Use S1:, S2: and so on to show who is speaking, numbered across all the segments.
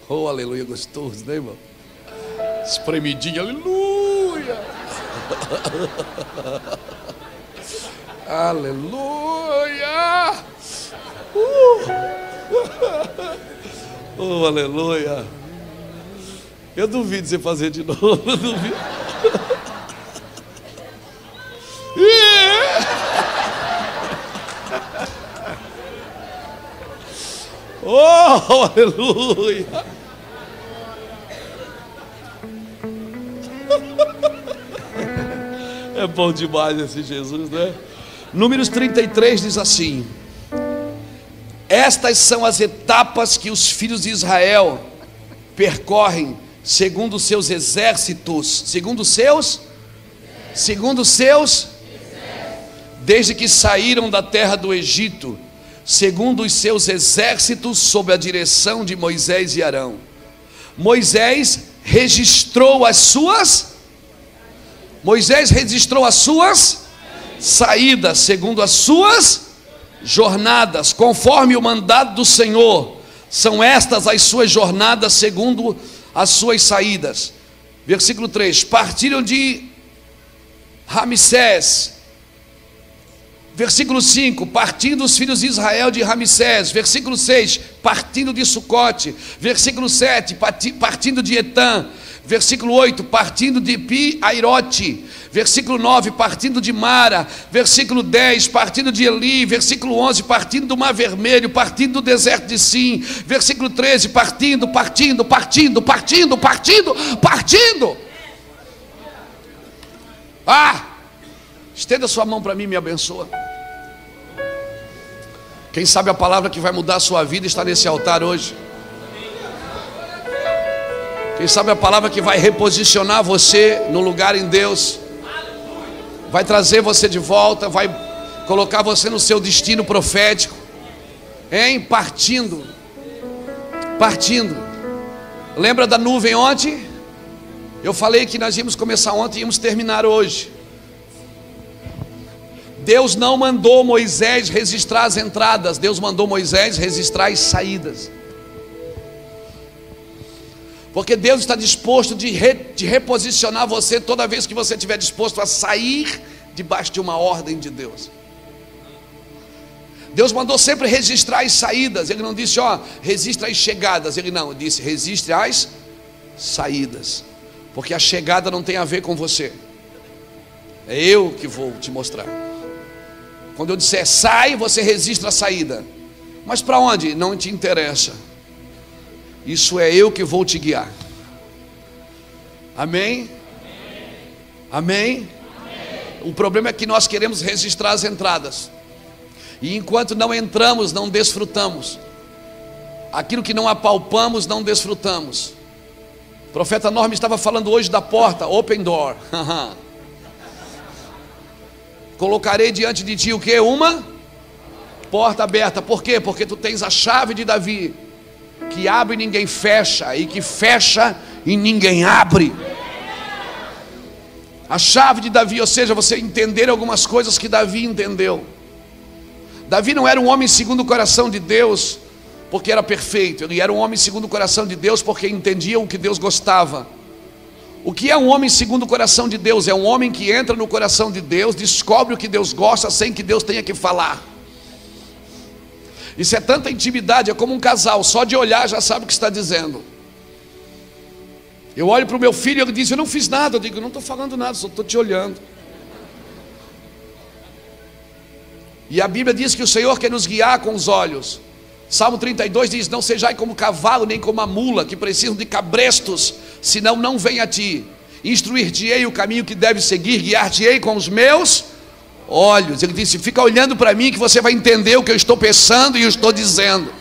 S1: Oh, aleluia, gostoso, né, irmão? Espremidinho, aleluia. Aleluia. Oh, aleluia. Eu duvido você fazer de novo. Eu duvido. Oh, aleluia. É bom demais esse Jesus, né? Números 33 diz assim: estas são as etapas que os filhos de Israel percorrem segundo os seus exércitos, desde que saíram da terra do Egito, segundo os seus exércitos, sob a direção de Moisés e Arão. Moisés registrou as suas saídas, segundo as suas jornadas, conforme o mandado do Senhor. São estas as suas jornadas, segundo as suas saídas. Versículo 3: partiram de Ramsés. Versículo 5: partindo os filhos de Israel de Ramsés. Versículo 6: partindo de Sucote. Versículo 7: partindo de Etã. Versículo 8: partindo de Pi-Airote. Versículo 9: partindo de Mara. Versículo 10: partindo de Eli. Versículo 11: partindo do Mar Vermelho, partindo do deserto de Sim. Versículo 13: partindo. Estenda sua mão para mim e me abençoa. Quem sabe a palavra que vai mudar a sua vida está nesse altar hoje. Quem sabe a palavra que vai reposicionar você no lugar em Deus, vai trazer você de volta, vai colocar você no seu destino profético, hein? Partindo. Lembra da nuvem ontem? Eu falei que nós íamos começar ontem e íamos terminar hoje. Deus não mandou Moisés registrar as entradas, Deus mandou Moisés registrar as saídas. Porque Deus está disposto de reposicionar você toda vez que você estiver disposto a sair debaixo de uma ordem de Deus. Deus mandou sempre registrar as saídas. Ele não disse, registra as chegadas. Ele disse, registre as saídas. Porque a chegada não tem a ver com você. É eu que vou te mostrar. Quando eu disser sai, você registra a saída. Mas para onde? Não te interessa. Isso é eu que vou te guiar. Amém? Amém? O problema é que nós queremos registrar as entradas. E enquanto não entramos, não desfrutamos. Aquilo que não apalpamos, não desfrutamos. O profeta Norma estava falando hoje da porta, open door. Colocarei diante de ti o que? Uma porta aberta. Por quê? Porque tu tens a chave de Davi, que abre e ninguém fecha, e que fecha e ninguém abre. A chave de Davi, ou seja, você entender algumas coisas que Davi entendeu. Davi não era um homem segundo o coração de Deus porque era perfeito. Ele era um homem segundo o coração de Deus porque entendia o que Deus gostava. O que é um homem segundo o coração de Deus? É um homem que entra no coração de Deus, descobre o que Deus gosta sem que Deus tenha que falar. Isso é tanta intimidade, é como um casal, só de olhar já sabe o que está dizendo. Eu olho para o meu filho e ele diz, eu não fiz nada. Eu digo, não estou falando nada, só estou te olhando. E a Bíblia diz que o Senhor quer nos guiar com os olhos. Salmo 32 diz, não sejai como cavalo, nem como a mula, que precisam de cabrestos, senão não vem a ti. Instruir-te-ei o caminho que deve seguir, guiar-te-ei com os meus olhos. Ele disse, fica olhando para mim que você vai entender o que eu estou pensando e eu estou dizendo.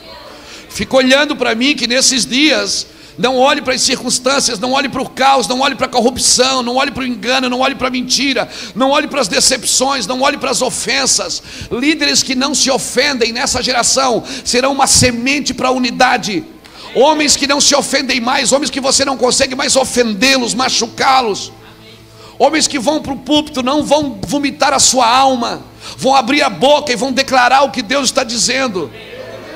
S1: Fica olhando para mim que nesses dias, não olhe para as circunstâncias, não olhe para o caos, não olhe para a corrupção, não olhe para o engano, não olhe para a mentira, não olhe para as decepções, não olhe para as ofensas. Líderes que não se ofendem nessa geração serão uma semente para a unidade. Homens que não se ofendem mais, homens que você não consegue mais ofendê-los, machucá-los. Homens que vão para o púlpito, não vão vomitar a sua alma, vão abrir a boca e vão declarar o que Deus está dizendo.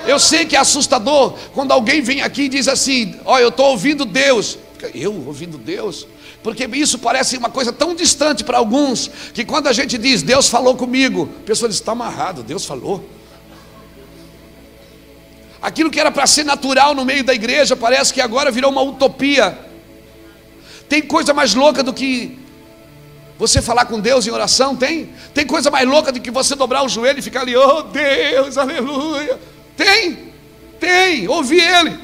S1: Eu sei que é assustador quando alguém vem aqui e diz assim: ó, eu estou ouvindo Deus. Eu ouvindo Deus? Porque isso parece uma coisa tão distante para alguns, que quando a gente diz Deus falou comigo, a pessoa diz: está amarrado, Deus falou. Aquilo que era para ser natural no meio da igreja, parece que agora virou uma utopia. Tem coisa mais louca do que você falar com Deus em oração? Tem coisa mais louca do que você dobrar o joelho e ficar ali: oh Deus, aleluia. Tem, ouvir Ele.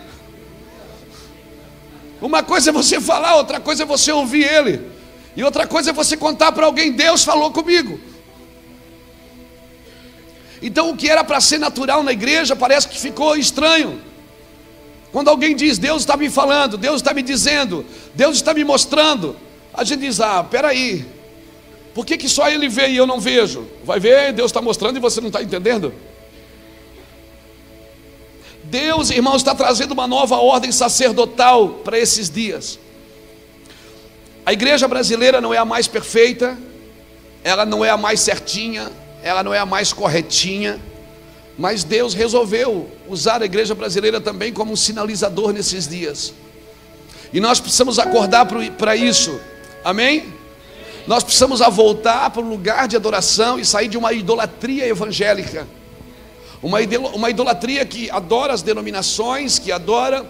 S1: Uma coisa é você falar, outra coisa é você ouvir Ele, e outra coisa é você contar para alguém: Deus falou comigo. Então o que era para ser natural na igreja parece que ficou estranho. Quando alguém diz: Deus está me falando, Deus está me dizendo, Deus está me mostrando, a gente diz: ah, peraí, por que só Ele vê e eu não vejo? Vai ver, Deus está mostrando e você não está entendendo? Deus, irmãos, está trazendo uma nova ordem sacerdotal para esses dias. A igreja brasileira não é a mais perfeita, ela não é a mais certinha, ela não é a mais corretinha, mas Deus resolveu usar a igreja brasileira também como um sinalizador nesses dias, e nós precisamos acordar para isso, amém? Nós precisamos voltar para o lugar de adoração e sair de uma idolatria evangélica, uma idolatria que adora as denominações, que adora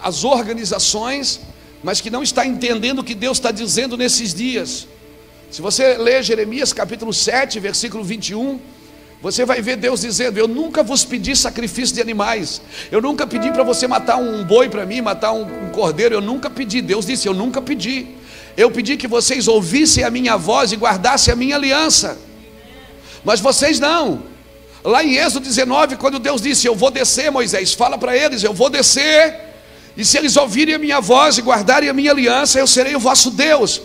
S1: as organizações, mas que não está entendendo o que Deus está dizendo nesses dias. Se você ler Jeremias capítulo 7, versículo 21, você vai ver Deus dizendo: eu nunca vos pedi sacrifício de animais, eu nunca pedi para você matar um boi para mim, matar um cordeiro, eu nunca pedi. Deus disse: eu nunca pedi. Eu pedi que vocês ouvissem a minha voz e guardassem a minha aliança, mas vocês não. Lá em Êxodo 19, quando Deus disse: eu vou descer, Moisés, fala para eles, eu vou descer, e se eles ouvirem a minha voz e guardarem a minha aliança, eu serei o vosso Deus.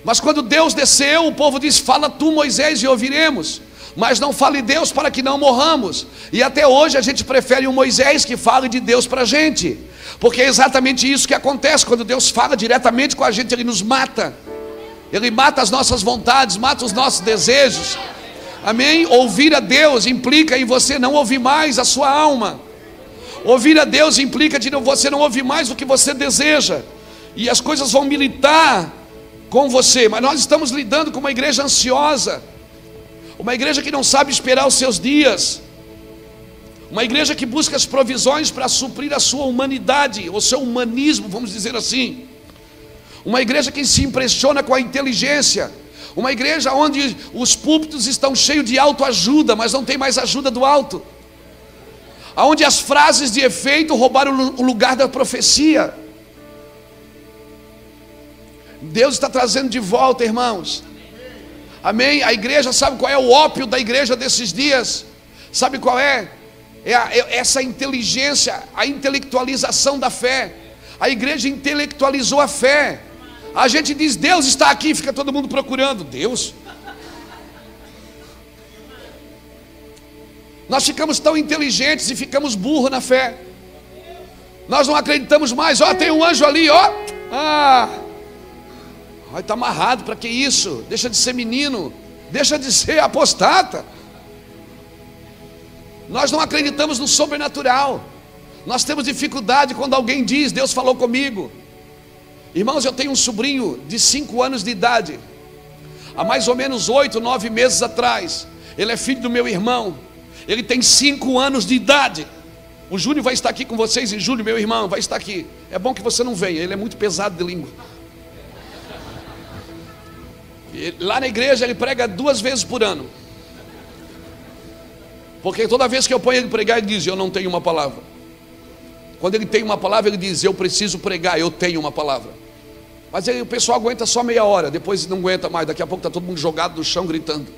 S1: Mas quando Deus desceu, o povo disse: fala tu, Moisés, e ouviremos, mas não fale Deus, para que não morramos. E até hoje a gente prefere um Moisés que fale de Deus para a gente, porque é exatamente isso que acontece. Quando Deus fala diretamente com a gente, Ele nos mata, Ele mata as nossas vontades, mata os nossos desejos, amém? Ouvir a Deus implica em você não ouvir mais a sua alma. Ouvir a Deus implica de você não ouvir mais o que você deseja, e as coisas vão militar com você. Mas nós estamos lidando com uma igreja ansiosa, uma igreja que não sabe esperar os seus dias, uma igreja que busca as provisões para suprir a sua humanidade, o seu humanismo, vamos dizer assim, uma igreja que se impressiona com a inteligência, uma igreja onde os púlpitos estão cheios de autoajuda, mas não tem mais ajuda do alto, onde as frases de efeito roubaram o lugar da profecia. Deus está trazendo de volta, irmãos, amém? A igreja, sabe qual é o ópio da igreja desses dias? Sabe qual é? Essa inteligência, a intelectualização da fé. A igreja intelectualizou a fé. A gente diz: Deus está aqui, fica todo mundo procurando Deus. Nós ficamos tão inteligentes e ficamos burros na fé. Nós não acreditamos mais. Ó, tem um anjo ali, ó. Está amarrado, para que isso? Deixa de ser menino, deixa de ser apostata. Nós não acreditamos no sobrenatural. Nós temos dificuldade quando alguém diz: Deus falou comigo. Irmãos, eu tenho um sobrinho de 5 anos de idade. Há mais ou menos 8, 9 meses atrás, ele é filho do meu irmão. Ele tem 5 anos de idade. O Júnior vai estar aqui com vocês em julho, meu irmão vai estar aqui. É bom que você não venha, ele é muito pesado de língua. Lá na igreja ele prega 2 vezes por ano, porque toda vez que eu ponho ele pregar, ele diz: eu não tenho uma palavra. Quando ele tem uma palavra, ele diz: eu preciso pregar, eu tenho uma palavra. Mas aí o pessoal aguenta só meia hora, depois não aguenta mais. Daqui a pouco está todo mundo jogado no chão gritando,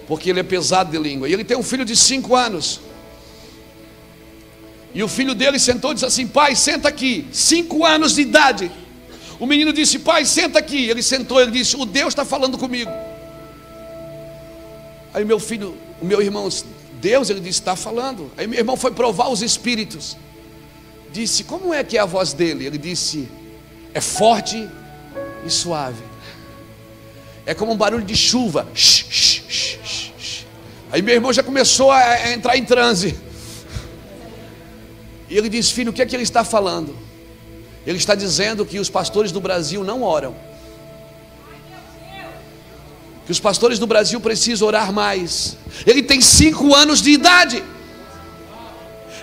S1: porque ele é pesado de língua. E ele tem um filho de 5 anos, e o filho dele sentou e disse assim: pai, senta aqui. 5 anos de idade. O menino disse: pai, senta aqui. Ele sentou, ele disse: o Deus está falando comigo. Aí meu filho, o meu irmão, Deus, ele disse: está falando. Aí meu irmão foi provar os espíritos, disse: como é que é a voz dele? Ele disse: é forte e suave, é como um barulho de chuva. Aí meu irmão já começou a entrar em transe. E ele diz: filho, o que é que ele está falando? Ele está dizendo que os pastores do Brasil não oram, que os pastores do Brasil precisam orar mais. Ele tem 5 anos de idade,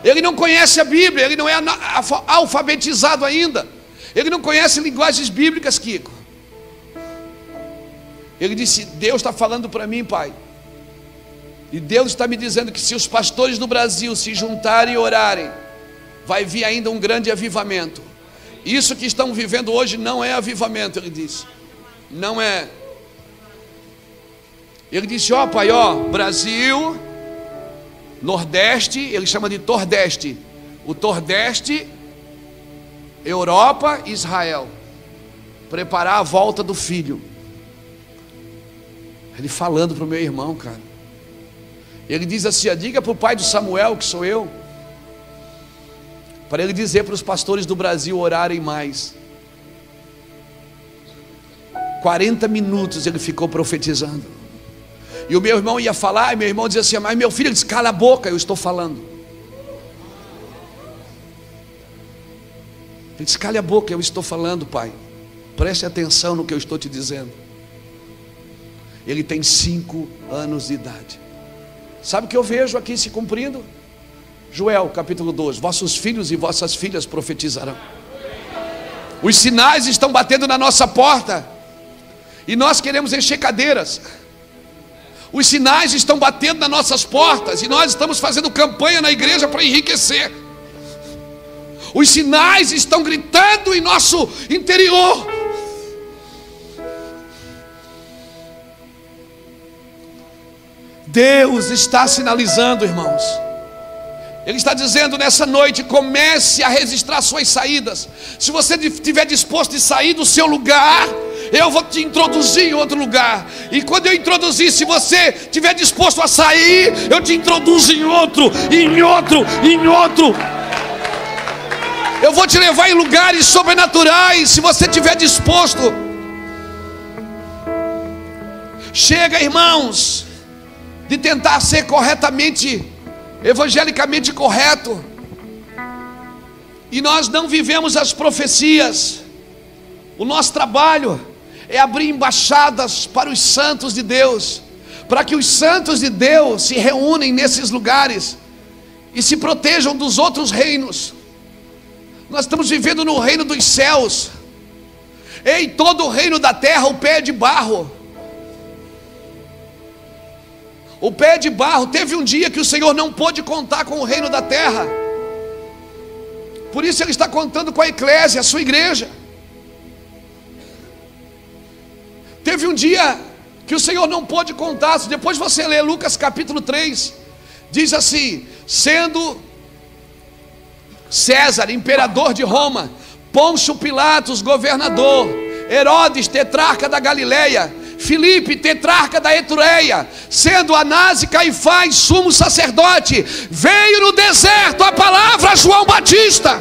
S1: ele não conhece a Bíblia, ele não é alfabetizado ainda, ele não conhece linguagens bíblicas, Kiko. Ele disse: Deus está falando para mim, pai, e Deus está me dizendo que se os pastores do Brasil se juntarem e orarem, vai vir ainda um grande avivamento. Isso que estão vivendo hoje não é avivamento, ele disse. Não é. Ele disse: ó pai, ó, Brasil, Nordeste, ele chama de Tordeste. O Tordeste, Europa, Israel. Preparar a volta do filho. Ele falando para o meu irmão, cara. Ele diz assim: diga para o pai do Samuel, que sou eu, para ele dizer para os pastores do Brasil orarem mais. 40 minutos ele ficou profetizando. E o meu irmão ia falar, e meu irmão dizia assim: mas meu filho, ele disse: cala a boca, eu estou falando. Ele disse: cala a boca, eu estou falando, pai. Preste atenção no que eu estou te dizendo. Ele tem 5 anos de idade. Sabe o que eu vejo aqui se cumprindo? Joel capítulo 12: vossos filhos e vossas filhas profetizarão. Os sinais estão batendo na nossa porta, e nós queremos encher cadeiras. Os sinais estão batendo nas nossas portas, e nós estamos fazendo campanha na igreja para enriquecer. Os sinais estão gritando em nosso interior. Deus está sinalizando, irmãos. Ele está dizendo nessa noite: comece a registrar suas saídas. Se você estiver disposto a sair do seu lugar, eu vou te introduzir em outro lugar. E quando eu introduzir, se você estiver disposto a sair, eu te introduzo em outro, em outro, em outro. Eu vou te levar em lugares sobrenaturais, se você estiver disposto. Chega, irmãos, de tentar ser corretamente, evangelicamente correto, e nós não vivemos as profecias. O nosso trabalho é abrir embaixadas para os santos de Deus, para que os santos de Deus se reúnem nesses lugares e se protejam dos outros reinos. Nós estamos vivendo no reino dos céus. Em todo o reino da terra, o pé é de barro. O pé é de barro. Teve um dia que o Senhor não pôde contar com o reino da terra, por isso Ele está contando com a eclésia, a sua igreja. Teve um dia que o Senhor não pôde contar. Depois você lê Lucas capítulo 3, diz assim: sendo César imperador de Roma, Pôncio Pilatos governador, Herodes tetrarca da Galileia, Filipe tetrarca da Etureia, sendo Anás e Caifás sumo sacerdote, veio no deserto a palavra a João Batista.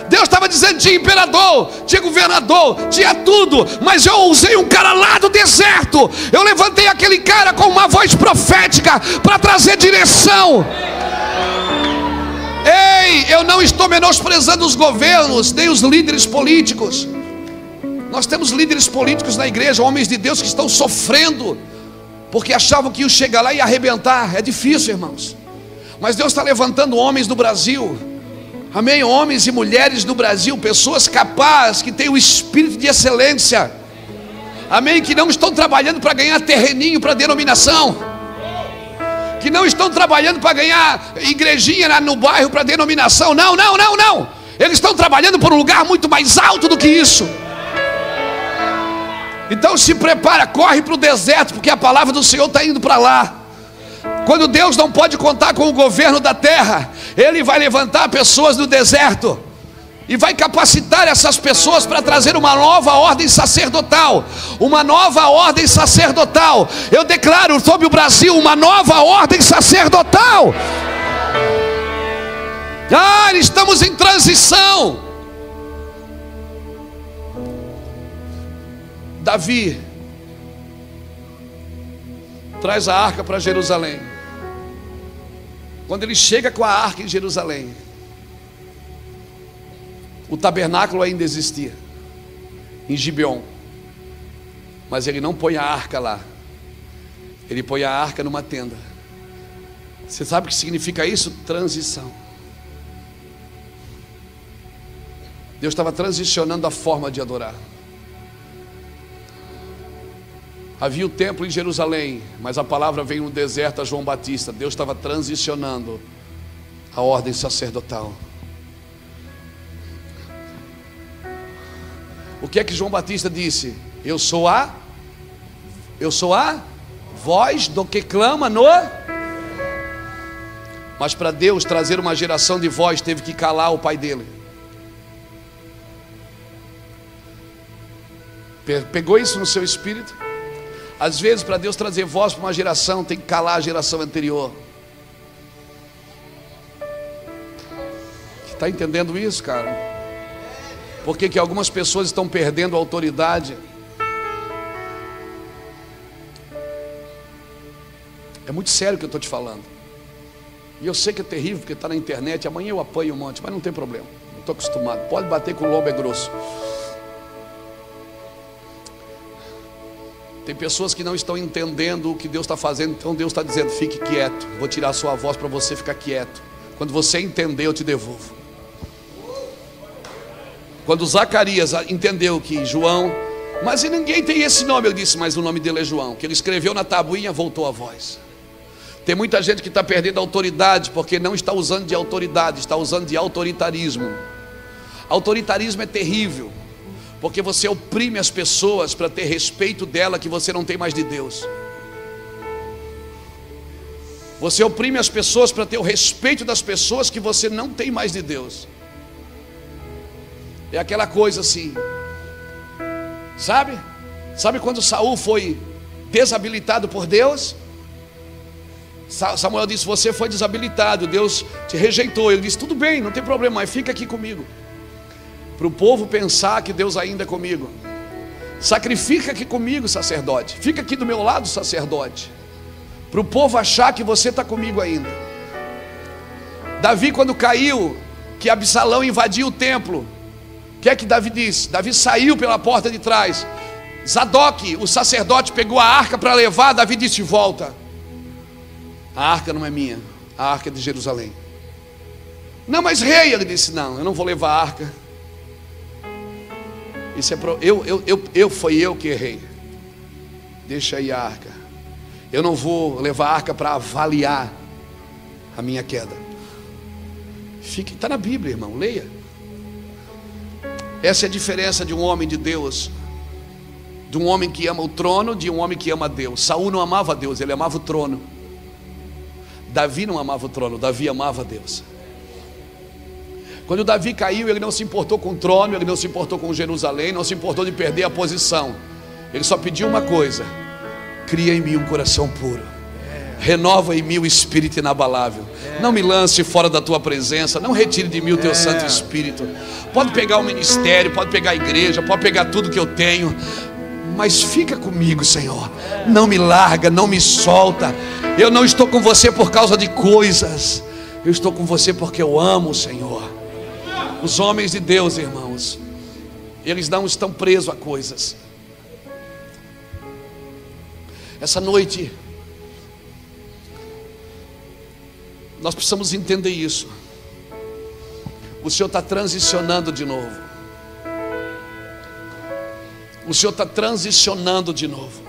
S1: Deus estava dizendo: tinha imperador, tinha governador, tinha tudo, mas eu usei um cara lá do deserto. Eu levantei aquele cara com uma voz profética para trazer direção. Ei, eu não estou menosprezando os governos, nem os líderes políticos. Nós temos líderes políticos na igreja, homens de Deus que estão sofrendo, porque achavam que iam chegar lá e arrebentar. É difícil, irmãos, mas Deus está levantando homens do Brasil. Amém? Homens e mulheres do Brasil, pessoas capazes, que têm o espírito de excelência. Amém? Que não estão trabalhando para ganhar terreninho para denominação, que não estão trabalhando para ganhar igrejinha no bairro para denominação. Não, não, não, não. Eles estão trabalhando por um lugar muito mais alto do que isso. Então se prepara, corre para o deserto, porque a palavra do Senhor está indo para lá. Quando Deus não pode contar com o governo da terra, Ele vai levantar pessoas do deserto e vai capacitar essas pessoas para trazer uma nova ordem sacerdotal. Uma nova ordem sacerdotal. Eu declaro sobre o Brasil uma nova ordem sacerdotal. Estamos em transição. Davi traz a arca para Jerusalém. Quando ele chega com a arca em Jerusalém, O tabernáculo ainda existia em Gibeon, mas ele não põe a arca lá, ele põe a arca numa tenda. Você sabe o que significa isso? Transição. Deus estava transicionando a forma de adorar. Havia o templo em Jerusalém, mas a palavra veio no deserto a João Batista. Deus estava transicionando a ordem sacerdotal. O que é que João Batista disse? Eu sou a voz do que clama no... Mas para Deus trazer uma geração de voz, teve que calar o pai dele. Pegou isso no seu espírito? Às vezes, para Deus trazer voz para uma geração, tem que calar a geração anterior. Está entendendo isso, cara? Por que algumas pessoas estão perdendo a autoridade? É muito sério o que eu estou te falando. E eu sei que é terrível, porque está na internet. Amanhã eu apanho um monte, mas não tem problema. Não estou acostumado. Pode bater com o lombo, é grosso. Tem pessoas que não estão entendendo o que Deus está fazendo. Então Deus está dizendo, fique quieto. Vou tirar a sua voz para você ficar quieto. Quando você entender, eu te devolvo. Quando Zacarias entendeu que João... Mas ninguém tem esse nome. Eu disse, mas o nome dele é João. Que ele escreveu na tabuinha, voltou a voz. Tem muita gente que está perdendo a autoridade, porque não está usando de autoridade, está usando de autoritarismo. Autoritarismo é terrível, porque você oprime as pessoas para ter respeito dela, que você não tem mais de Deus. Você oprime as pessoas para ter o respeito das pessoas que você não tem mais de Deus. É aquela coisa assim, sabe? Sabe quando Saul foi desabilitado por Deus? Samuel disse, você foi desabilitado, Deus te rejeitou. Ele disse, tudo bem, não tem problema, mas fica aqui comigo. Para o povo pensar que Deus ainda é comigo. Sacrifica aqui comigo, sacerdote. Fica aqui do meu lado, sacerdote. Para o povo achar que você está comigo ainda. Davi, quando caiu, que Absalão invadiu o templo, o que é que Davi disse? Davi saiu pela porta de trás. Zadok, o sacerdote, pegou a arca para levar. Davi disse, volta. A arca não é minha, a arca é de Jerusalém. Não, mas rei, ele disse, não, eu não vou levar a arca. Isso é foi eu que errei. Deixa aí a arca. Eu não vou levar a arca para avaliar a minha queda. Fique, está na Bíblia, irmão, leia. Essa é a diferença de um homem de Deus, de um homem que ama o trono, de um homem que ama Deus. Saul não amava Deus, ele amava o trono. Davi não amava o trono, Davi amava Deus. Quando Davi caiu, ele não se importou com o trono, ele não se importou com Jerusalém, não se importou de perder a posição. Ele só pediu uma coisa: cria em mim um coração puro, renova em mim o espírito inabalável. Não me lance fora da tua presença, não retire de mim o teu Santo Espírito. Pode pegar o ministério, pode pegar a igreja, pode pegar tudo que eu tenho, mas fica comigo, Senhor. Não me larga, não me solta. Eu não estou com você por causa de coisas, eu estou com você porque eu amo o Senhor. Os homens de Deus, irmãos, eles não estão presos a coisas. Essa noite nós precisamos entender isso. O Senhor está transicionando de novo. O Senhor está transicionando de novo.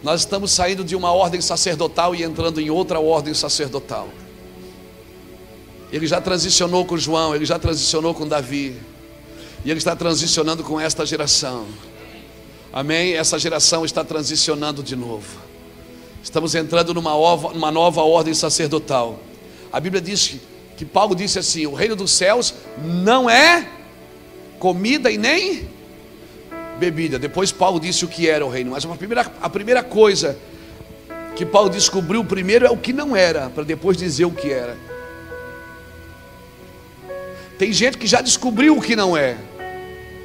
S1: Nós estamos saindo de uma ordem sacerdotal e entrando em outra ordem sacerdotal. Ele já transicionou com João, ele já transicionou com Davi, e ele está transicionando com esta geração. Amém? Essa geração está transicionando de novo. Estamos entrando numa nova ordem sacerdotal. A Bíblia diz que Paulo disse assim: o reino dos céus não é comida e nem bebida. Depois Paulo disse o que era o reino. Mas a primeira coisa que Paulo descobriu primeiro é o que não era, para depois dizer o que era. Tem gente que já descobriu o que não é,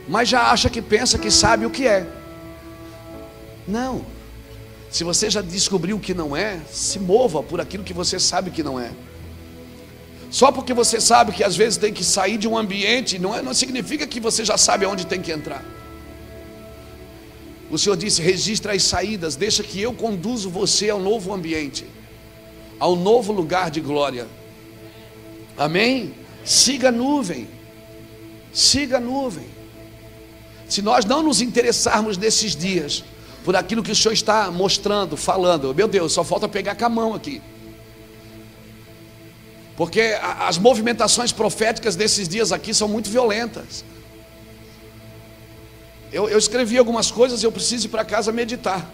S1: mas já acha que pensa que sabe o que é. Não. Se você já descobriu o que não é, se mova por aquilo que você sabe que não é. Só porque você sabe que às vezes tem que sair de um ambiente, não significa que você já sabe aonde tem que entrar. O Senhor disse: registra as saídas, deixa que eu conduzo você ao novo ambiente, ao novo lugar de glória. Amém? Siga a nuvem. Siga a nuvem. Se nós não nos interessarmos nesses dias por aquilo que o Senhor está mostrando, falando, meu Deus, só falta pegar com a mão aqui. Porque as movimentações proféticas desses dias aqui são muito violentas. Eu escrevi algumas coisas e eu preciso ir para casa meditar.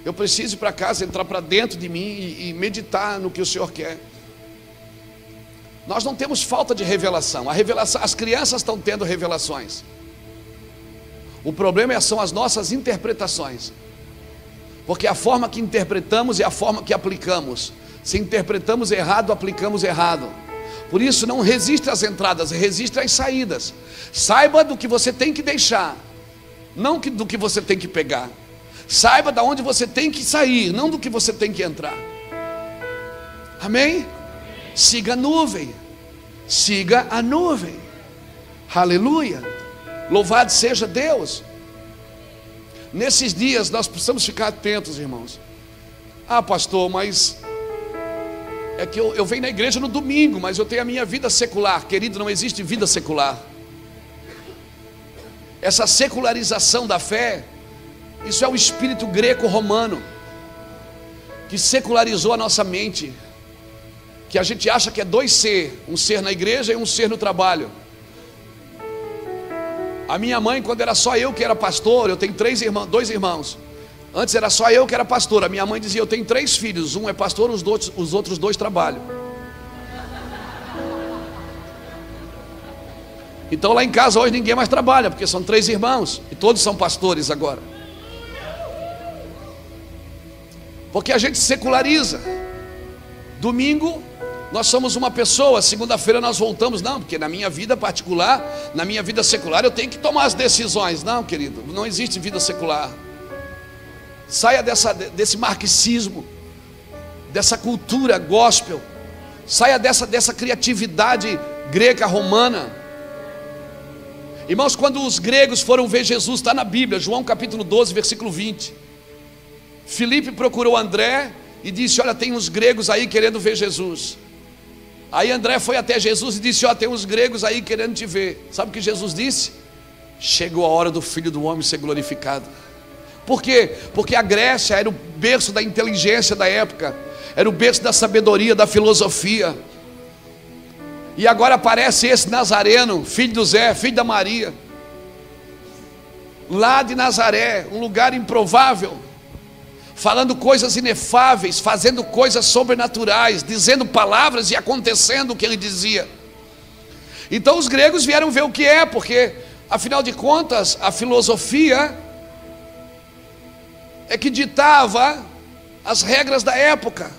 S1: Eu preciso ir para casa, entrar para dentro de mim e meditar no que o Senhor quer. Nós não temos falta de revelação. As crianças estão tendo revelações. O problema são as nossas interpretações. Porque a forma que interpretamos é a forma que aplicamos. Se interpretamos errado, aplicamos errado. Por isso, não resista às entradas, resista às saídas. Saiba do que você tem que deixar, não do que você tem que pegar. Saiba de onde você tem que sair, não do que você tem que entrar. Amém? Siga a nuvem. Siga a nuvem. Aleluia. Louvado seja Deus. Nesses dias nós precisamos ficar atentos, irmãos. Ah, pastor, mas é que eu venho na igreja no domingo, mas eu tenho a minha vida secular. Querido, não existe vida secular. Essa secularização da fé, isso é o espírito greco-romano que secularizou a nossa mente, que a gente acha que é dois ser, um ser na igreja e um ser no trabalho. A minha mãe, quando era só eu que era pastor, eu tenho dois irmãos. Antes era só eu que era pastor. A minha mãe dizia: eu tenho 3 filhos, um é pastor, os outros 2 trabalham. Então lá em casa hoje ninguém mais trabalha, porque são 3 irmãos e todos são pastores agora. Porque a gente seculariza. Domingo nós somos uma pessoa, segunda-feira nós voltamos. Não, porque na minha vida particular, na minha vida secular, eu tenho que tomar as decisões. Não, querido, não existe vida secular. Saia desse marxismo, dessa cultura gospel. Saia dessa criatividade grega romana. Irmãos, quando os gregos foram ver Jesus, está na Bíblia, João capítulo 12, versículo 20. Filipe procurou André e disse: olha, tem uns gregos aí querendo ver Jesus. Aí André foi até Jesus e disse: ó, tem uns gregos aí querendo te ver. Sabe o que Jesus disse? Chegou a hora do Filho do Homem ser glorificado. Por quê? Porque a Grécia era o berço da inteligência da época, era o berço da sabedoria, da filosofia. E agora aparece esse Nazareno, filho do Zé, filho da Maria, lá de Nazaré, um lugar improvável, falando coisas inefáveis, fazendo coisas sobrenaturais, dizendo palavras e acontecendo o que ele dizia. Então os gregos vieram ver o que é, porque afinal de contas a filosofia é que ditava as regras da época.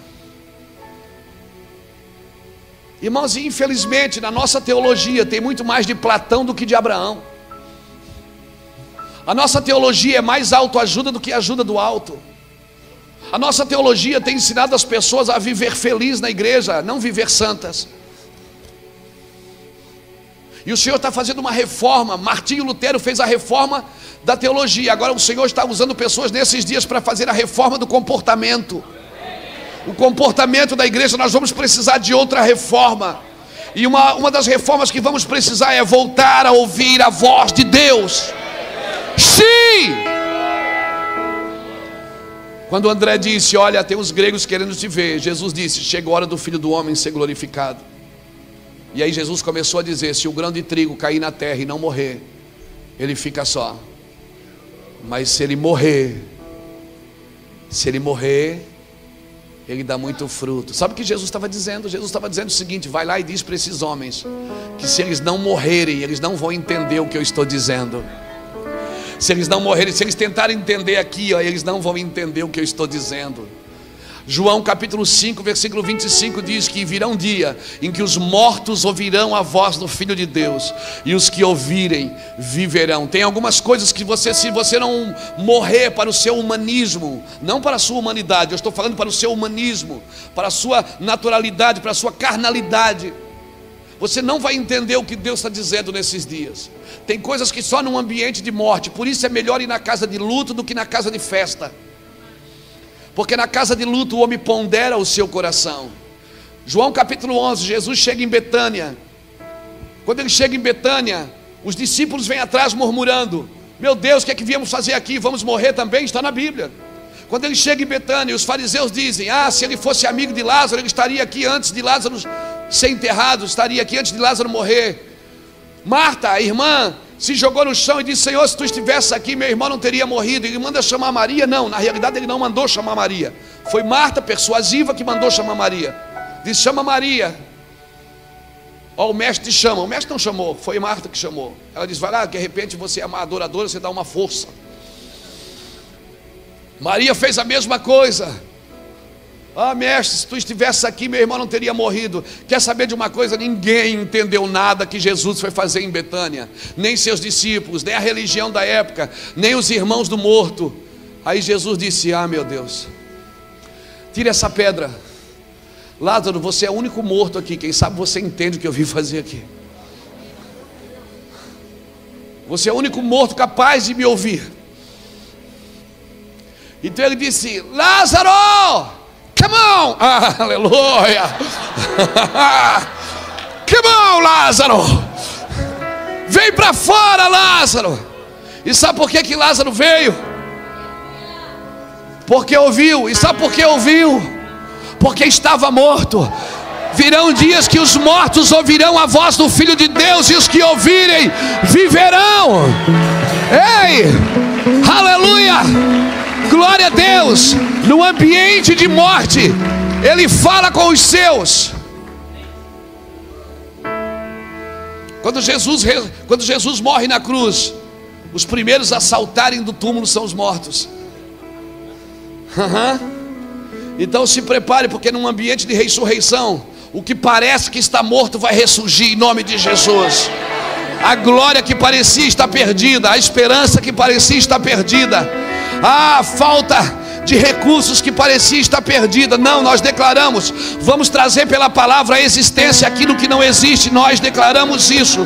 S1: Irmãos, infelizmente na nossa teologia tem muito mais de Platão do que de Abraão. A nossa teologia é mais autoajuda do que ajuda do alto. A nossa teologia tem ensinado as pessoas a viver feliz na igreja, não viver santas. E o Senhor está fazendo uma reforma. Martinho Lutero fez a reforma da teologia. Agora o Senhor está usando pessoas nesses dias para fazer a reforma do comportamento. O comportamento da igreja, nós vamos precisar de outra reforma. E uma das reformas que vamos precisar é voltar a ouvir a voz de Deus. Sim! Quando André disse: olha, tem os gregos querendo te ver, Jesus disse: chegou a hora do Filho do Homem ser glorificado. E aí Jesus começou a dizer: se o grão de trigo cair na terra e não morrer, ele fica só. Mas se ele morrer, ele dá muito fruto. Sabe o que Jesus estava dizendo? Jesus estava dizendo o seguinte: vai lá e diz para esses homens que se eles não morrerem, eles não vão entender o que eu estou dizendo. Se eles não morrerem, se eles tentarem entender aqui, ó, eles não vão entender o que eu estou dizendo. João capítulo 5, versículo 25 diz que virá um dia em que os mortos ouvirão a voz do Filho de Deus, e os que ouvirem viverão. Tem algumas coisas que se você não morrer para o seu humanismo, não para a sua humanidade, eu estou falando para o seu humanismo, para a sua naturalidade, para a sua carnalidade, você não vai entender o que Deus está dizendo nesses dias. Tem coisas que só num ambiente de morte, por isso é melhor ir na casa de luto do que na casa de festa. Porque na casa de luto o homem pondera o seu coração. João capítulo 11, Jesus chega em Betânia. Quando ele chega em Betânia, os discípulos vêm atrás murmurando: meu Deus, o que é que viemos fazer aqui? Vamos morrer também? Está na Bíblia. Quando ele chega em Betânia, os fariseus dizem: se ele fosse amigo de Lázaro, ele estaria aqui antes de Lázaro ser enterrado, estaria aqui antes de Lázaro morrer. Marta, a irmã, se jogou no chão e disse: Senhor, se tu estivesse aqui, meu irmão não teria morrido. Ele manda chamar Maria? Não, na realidade ele não mandou chamar Maria. Foi Marta, persuasiva, que mandou chamar Maria. Disse: chama Maria. O mestre te chama. O mestre não chamou, foi Marta que chamou. Ela disse: vai lá, de repente você é uma adoradora, você dá uma força. Maria fez a mesma coisa. Mestre, se tu estivesse aqui, meu irmão não teria morrido. Quer saber de uma coisa? Ninguém entendeu nada que Jesus foi fazer em Betânia, nem seus discípulos, nem a religião da época, nem os irmãos do morto. Aí Jesus disse: meu Deus, tira essa pedra. Lázaro, você é o único morto aqui, quem sabe você entende o que eu vim fazer aqui. Você é o único morto capaz de me ouvir. Então ele disse: Lázaro, come on! Aleluia! Come on, Lázaro! Vem para fora, Lázaro! E sabe por que Lázaro veio? Porque ouviu. E sabe por que ouviu? Porque estava morto. Virão dias que os mortos ouvirão a voz do Filho de Deus, e os que ouvirem viverão. Ei! Aleluia! Glória a Deus. No ambiente de morte, Ele fala com os seus. Quando Jesus morre na cruz, os primeiros a saltarem do túmulo são os mortos. Então se prepare, porque num ambiente de ressurreição, o que parece que está morto vai ressurgir em nome de Jesus. A glória que parecia estar perdida, a esperança que parecia estar perdida, a falta de recursos que parecia estar perdida, não, nós declaramos, vamos trazer pela palavra a existência aquilo que não existe. Nós declaramos isso.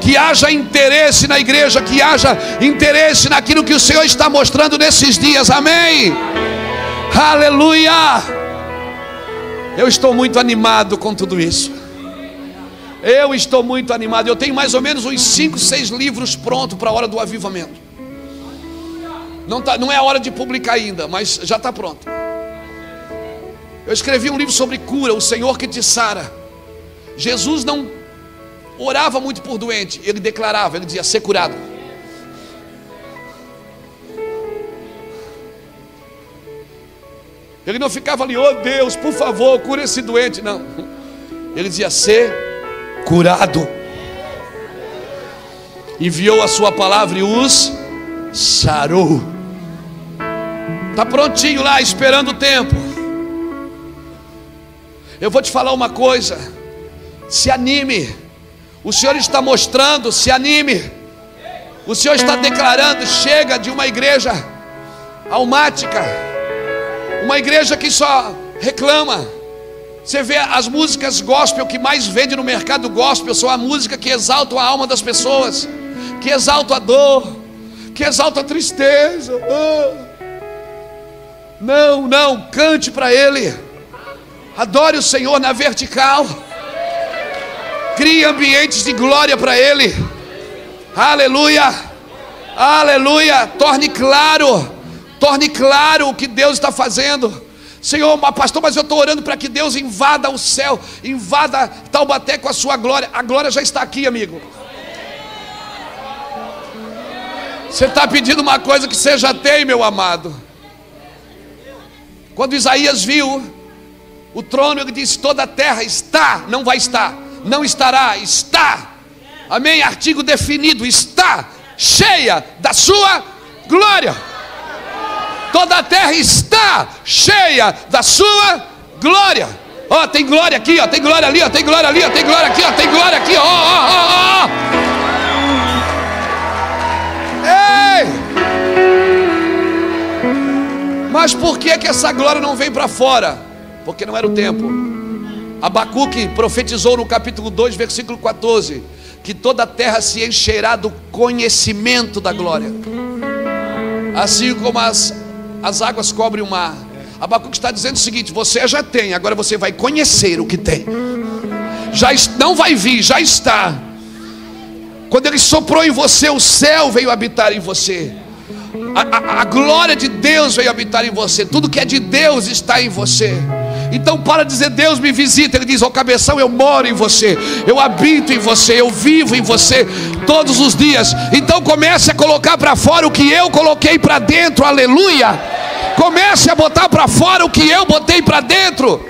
S1: Que haja interesse na igreja, que haja interesse naquilo que o Senhor está mostrando nesses dias. Amém. Aleluia. Eu estou muito animado com tudo isso. Eu estou muito animado. Eu tenho mais ou menos uns 5, 6 livros prontos para a hora do avivamento. Não é a hora de publicar ainda, mas já está pronto. Eu escrevi um livro sobre cura, o Senhor que te sara. Jesus não orava muito por doente, Ele declarava, Ele dizia: ser curado. Ele não ficava ali: oh Deus, por favor, cura esse doente. Não, Ele dizia: ser curado. Enviou a sua palavra e os sarou. Está prontinho lá, esperando o tempo. Eu vou te falar uma coisa: se anime. O Senhor está mostrando, se anime. O Senhor está declarando: chega de uma igreja almática, uma igreja que só reclama. Você vê as músicas gospel que mais vende no mercado gospel, são a música que exalta a alma das pessoas, que exalta a dor, que exalta a tristeza. Não, cante para Ele, adore o Senhor na vertical, crie ambientes de glória para Ele. Aleluia, aleluia. Torne claro o que Deus está fazendo. Senhor, pastor, mas eu estou orando para que Deus invada o céu, invada Taubaté com a sua glória. A glória já está aqui, amigo. Você está pedindo uma coisa que você já tem, meu amado. Quando Isaías viu o trono, ele disse: toda a terra está, não vai estar, não estará, está. Amém? Artigo definido, está cheia da sua glória. Toda a terra está cheia da sua glória. Ó, tem glória aqui, ó, tem glória ali, ó, tem glória ali, ó, tem glória aqui, ó, tem glória aqui, ó. Ei! Mas por que essa glória não vem para fora? Porque não era o tempo. Abacuque profetizou no capítulo 2, versículo 14, que toda a terra se encherá do conhecimento da glória, assim como as águas cobrem o mar. Abacuque está dizendo o seguinte: você já tem, agora você vai conhecer o que tem. Não vai vir, já está. Quando Ele soprou em você, o céu veio habitar em você. A glória de Deus veio habitar em você. Tudo que é de Deus está em você. Então para de dizer Deus me visita. Ele diz: ó cabeção, eu moro em você, eu habito em você, eu vivo em você todos os dias. Então comece a colocar para fora o que eu coloquei para dentro. Aleluia. Comece a botar para fora o que eu botei para dentro.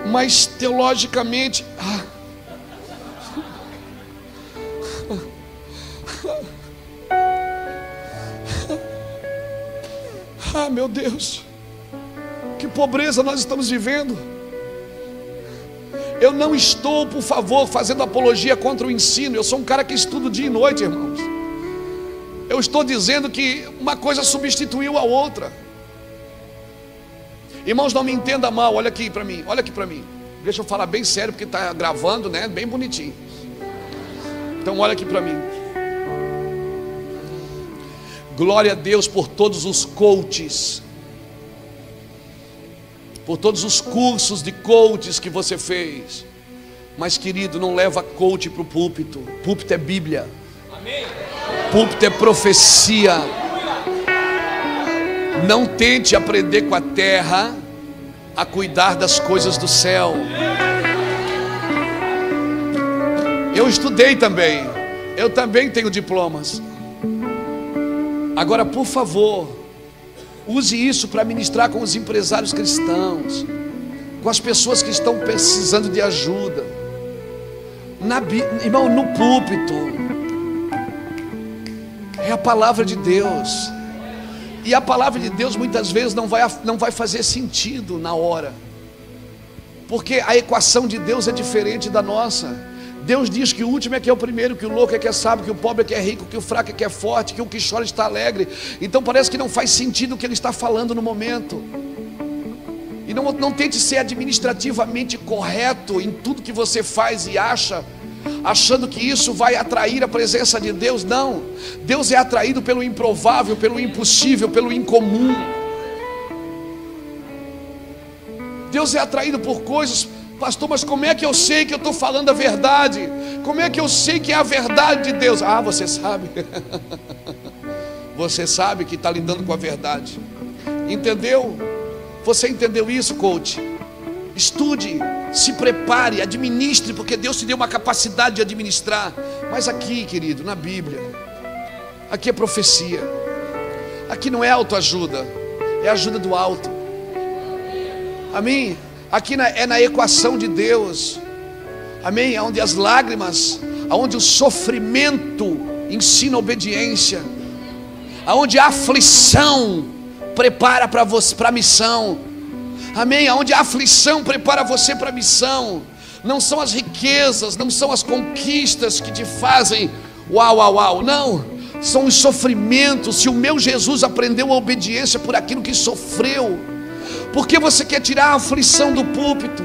S1: Mas teologicamente, meu Deus, que pobreza nós estamos vivendo. Eu não estou, por favor, fazendo apologia contra o ensino. Eu sou um cara que estudo dia e noite, irmãos. Eu estou dizendo que uma coisa substituiu a outra. Irmãos, não me entenda mal. Olha aqui para mim, olha aqui para mim. Deixa eu falar bem sério, porque está gravando, né? Bem bonitinho. Então olha aqui para mim. Glória a Deus por todos os coaches, por todos os cursos de coaches que você fez. Mas querido, não leva coach para o púlpito. Púlpito é Bíblia. Amém. Púlpito é profecia. Não tente aprender com a terra a cuidar das coisas do céu. Eu estudei também. Eu também tenho diplomas. Agora, por favor, use isso para ministrar com os empresários cristãos, com as pessoas que estão precisando de ajuda. Irmão, no púlpito é a palavra de Deus. E a palavra de Deus muitas vezes não vai fazer sentido na hora, porque a equação de Deus é diferente da nossa. Deus diz que o último é que é o primeiro, que o louco é que é sábio, que o pobre é que é rico, que o fraco é que é forte, que o que chora está alegre. Então parece que não faz sentido o que Ele está falando no momento. E não tente ser administrativamente correto em tudo que você faz e acha, achando que isso vai atrair a presença de Deus. Não, Deus é atraído pelo improvável, pelo impossível, pelo incomum. Deus é atraído por coisas. Pastor, mas como é que eu sei que eu estou falando a verdade? Como é que eu sei que é a verdade de Deus? Ah, você sabe. Você sabe que está lidando com a verdade. Entendeu? Você entendeu isso, coach? Estude, se prepare, administre, porque Deus te deu uma capacidade de administrar. Mas aqui, querido, na Bíblia, aqui é profecia. Aqui não é autoajuda, é ajuda do alto. Amém? Aqui é na equação de Deus. Amém? Onde as lágrimas, onde o sofrimento ensina obediência, onde a aflição prepara para você para a missão. Amém? Onde a aflição prepara você para a missão. Não são as riquezas, não são as conquistas que te fazem uau, uau, uau. Não, são os sofrimentos. Se o meu Jesus aprendeu a obediência por aquilo que sofreu, por que você quer tirar a aflição do púlpito?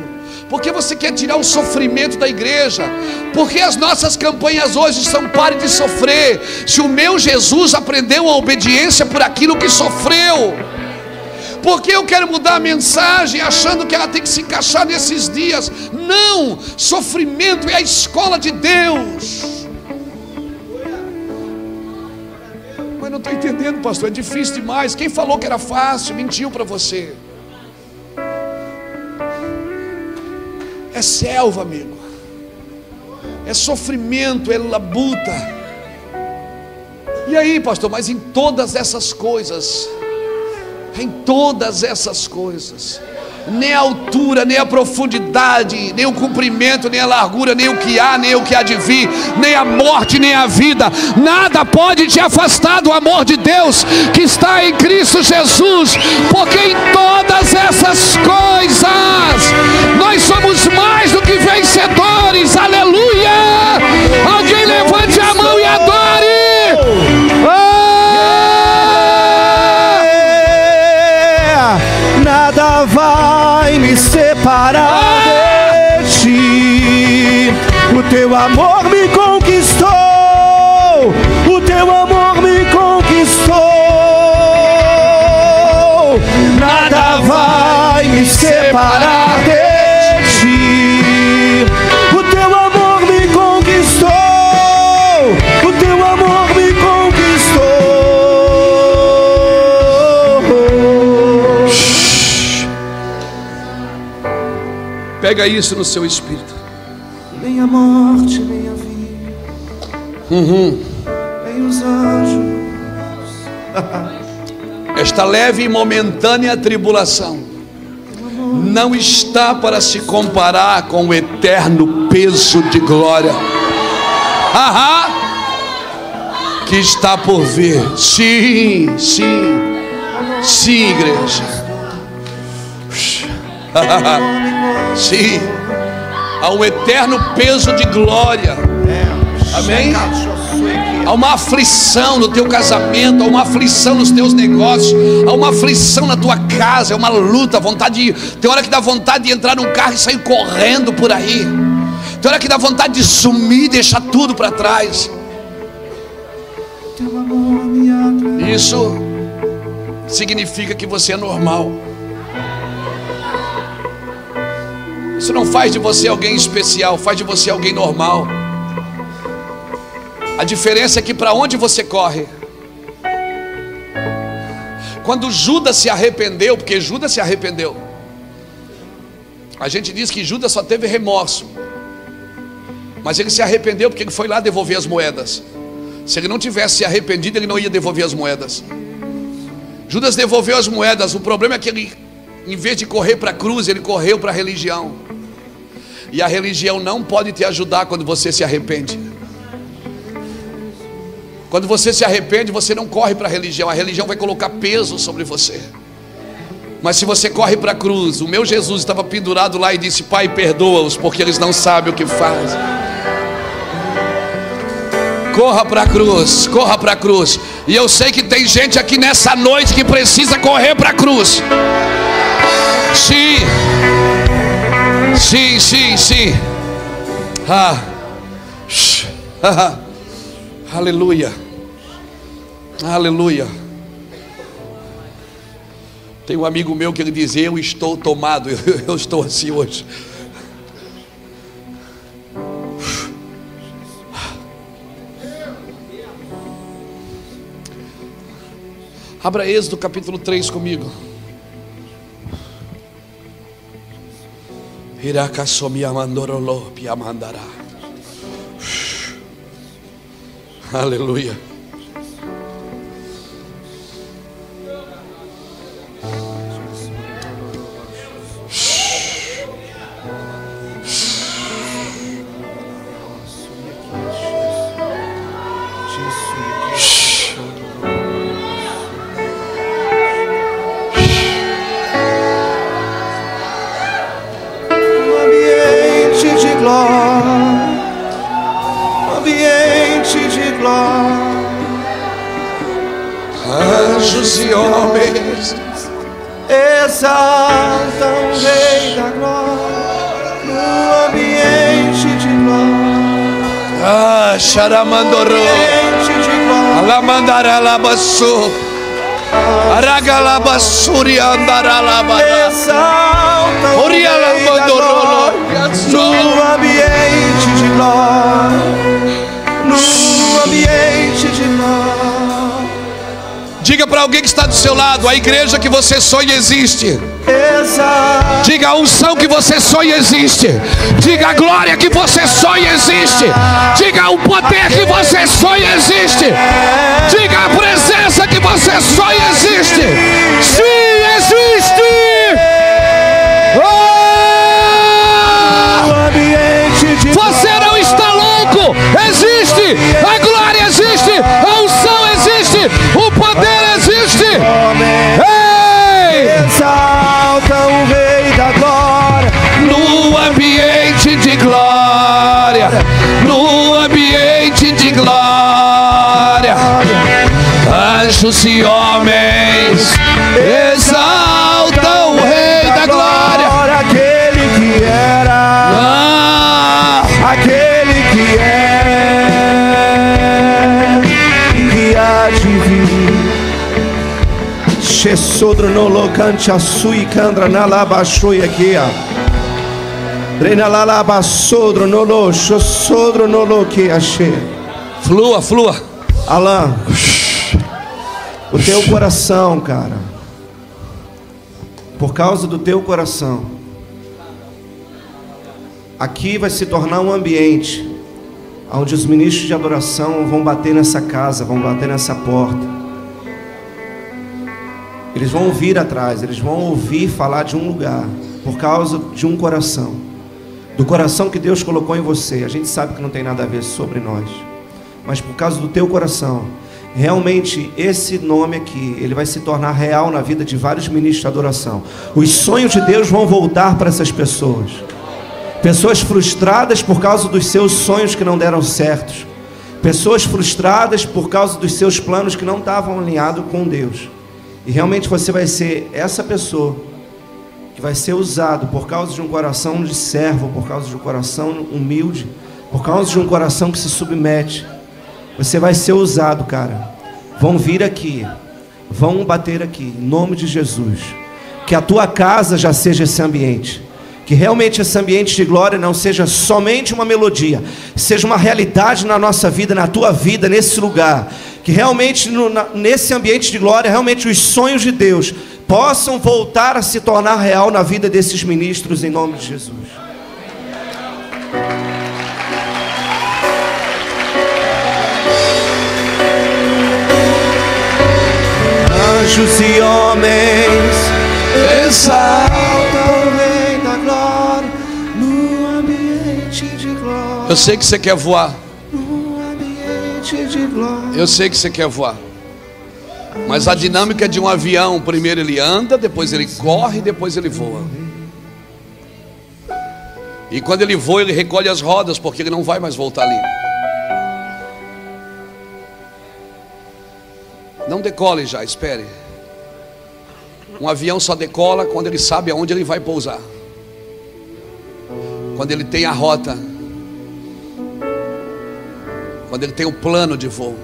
S1: Por que você quer tirar o sofrimento da igreja? Porque as nossas campanhas hoje são pare de sofrer. Se o meu Jesus aprendeu a obediência por aquilo que sofreu, por que eu quero mudar a mensagem achando que ela tem que se encaixar nesses dias? Não, sofrimento é a escola de Deus. Mas não estou entendendo, pastor, é difícil demais. Quem falou que era fácil, mentiu para você. É selva, amigo. É sofrimento, é labuta. E aí, pastor, mas em todas essas coisas, nem a altura, nem a profundidade, nem o comprimento, nem a largura, nem o que há, nem o que há de vir, nem a morte, nem a vida, nada pode te afastar do amor de Deus que está em Cristo Jesus, porque em todas essas coisas nós somos mais do que vencedores. Aleluia! Alguém levante a mão e adore.
S2: Nada vai me separar de ti. O teu amor me conquistou. O teu amor me conquistou. Nada vai me separar de ti. O teu amor me conquistou. O teu amor me conquistou.
S1: Pega isso no seu espírito.
S2: Nem a morte, nem a vida, nem os anjos.
S1: Esta leve e momentânea tribulação não está para se comparar com o eterno peso de glória que está por vir. Sim, sim, sim, igreja. Sim, há um eterno peso de glória. Amém? Há uma aflição no teu casamento, há uma aflição nos teus negócios, há uma aflição na tua casa, é uma luta, vontade de, tem hora que dá vontade de entrar num carro e sair correndo por aí. Tem hora que dá vontade de sumir, deixar tudo para trás. Isso significa que você é normal. Isso não faz de você alguém especial, faz de você alguém normal. A diferença é que para onde você corre? Quando Judas se arrependeu, porque Judas se arrependeu, a gente diz que Judas só teve remorso, mas ele se arrependeu porque ele foi lá devolver as moedas. Se ele não tivesse se arrependido, ele não ia devolver as moedas. Judas devolveu as moedas. O problema é que ele, em vez de correr para a cruz, ele correu para a religião. E a religião não pode te ajudar quando você se arrepende. Quando você se arrepende, você não corre para a religião vai colocar peso sobre você. Mas se você corre para a cruz, o meu Jesus estava pendurado lá e disse: Pai, perdoa-os, porque eles não sabem o que fazem. Corra para a cruz, corra para a cruz. E eu sei que tem gente aqui nessa noite que precisa correr para a cruz. Sim, sim, sim, sim. Aleluia, aleluia. Tem um amigo meu que ele diz: eu estou tomado. Eu estou assim hoje. Abra Êxodo capítulo 3 comigo. Aleluia. Anjos e homens
S2: exaltam o Rei da Glória no ambiente de glória.
S1: Xaramandorô, Alamandara Labassu, Aragalabassuri Andaralabara,
S2: exaltam o Rei da Glória no ambiente de glória, no ambiente de glória.
S1: Diga para alguém que está do seu lado: a igreja que você sonha existe. Diga: a unção que você sonha existe. Diga: a glória que você sonha existe. Diga: o poder que você sonha existe. Diga: a presença que você sonha existe. Sim, existe. Você não está louco. Existe, a glória existe, a unção existe, o poder existe. Ei!
S2: Exalta o Rei da Glória.
S1: No ambiente de glória, no ambiente de glória, anjos e homens exaltam o Rei da Glória.
S2: Aquele que era, aquele que é, que há de vir. Chesodro no locante a sui candra na labachoi aqui, ó. Reina la labasodro no lo, chosodro no lo que achei.
S1: Flua, flua.
S2: Alan, o teu coração, cara, por causa do teu coração, aqui vai se tornar um ambiente onde os ministros de adoração vão bater nessa casa, vão bater nessa porta. Eles vão ouvir atrás, eles vão ouvir falar de um lugar, por causa de um coração, do coração que Deus colocou em você. A gente sabe que não tem nada a ver sobre nós, mas por causa do teu coração, realmente esse nome aqui, ele vai se tornar real na vida de vários ministros de adoração. Os sonhos de Deus vão voltar para essas pessoas. Pessoas frustradas por causa dos seus sonhos que não deram certos. Pessoas frustradas por causa dos seus planos que não estavam alinhados com Deus. E realmente você vai ser essa pessoa que vai ser usado por causa de um coração de servo, por causa de um coração humilde, por causa de um coração que se submete. Você vai ser usado, cara. Vão vir aqui, vão bater aqui, em nome de Jesus. Que a tua casa já seja esse ambiente. Que realmente esse ambiente de glória não seja somente uma melodia, seja uma realidade na nossa vida, na tua vida, nesse lugar. Que realmente nesse ambiente de glória, realmente os sonhos de Deus possam voltar a se tornar real na vida desses ministros, em nome de Jesus. Anjos e homens exaltam o Rei da Glória no ambiente de glória.
S1: Eu sei que você quer voar.
S2: De glória.
S1: Eu sei que você quer voar. Mas a dinâmica de um avião, primeiro ele anda, depois ele corre, depois ele voa. E quando ele voa, ele recolhe as rodas, porque ele não vai mais voltar ali. Não decole já, espere. Um avião só decola quando ele sabe aonde ele vai pousar, quando ele tem a rota, quando ele tem o plano de voo.